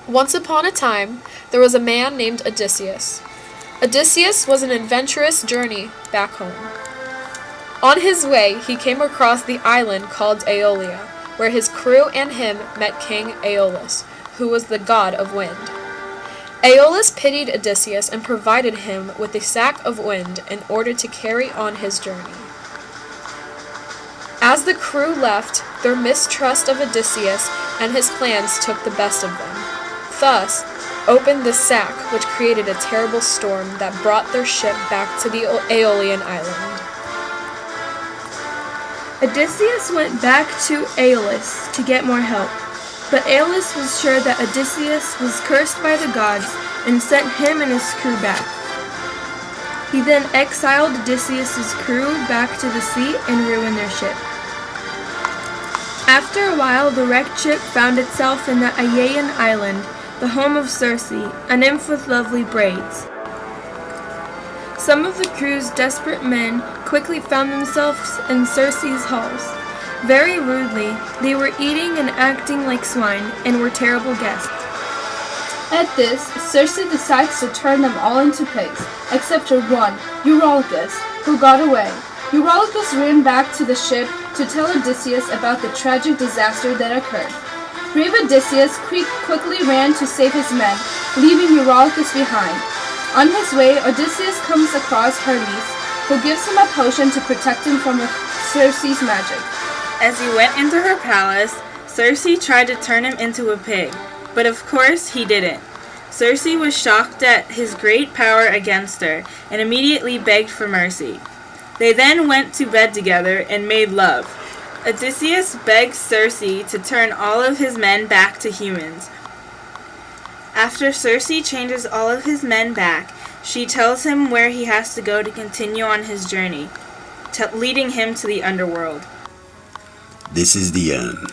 Once upon a time, there was a man named Odysseus. Odysseus was an adventurous journey back home. On his way, he came across the island called Aeolia, where his crew and him met King Aeolus, who was the god of wind. Aeolus pitied Odysseus and provided him with a sack of wind in order to carry on his journey. As the crew left, their mistrust of Odysseus and his plans took the best of them. Thus, opened the sack, which created a terrible storm that brought their ship back to the Aeolian island. Odysseus went back to Aeolus to get more help, but Aeolus was sure that Odysseus was cursed by the gods and sent him and his crew back. He then exiled Odysseus' crew back to the sea and ruined their ship. After a while, the wrecked ship found itself in the Aeaean island, the home of Circe, a nymph with lovely braids. Some of the crew's desperate men quickly found themselves in Circe's halls. Very rudely, they were eating and acting like swine and were terrible guests. At this, Circe decides to turn them all into pigs, except for one, Eurylochus, who got away. Eurylochus ran back to the ship to tell Odysseus about the tragic disaster that occurred. Brave Odysseus quickly ran to save his men, leaving Eurylochus behind. On his way, Odysseus comes across Hermes, who gives him a potion to protect him from Circe's magic. As he went into her palace, Circe tried to turn him into a pig, but of course he didn't. Circe was shocked at his great power against her and immediately begged for mercy. They then went to bed together and made love. Odysseus begs Circe to turn all of his men back to humans. After Circe changes all of his men back, she tells him where he has to go to continue on his journey, leading him to the underworld. This is the end.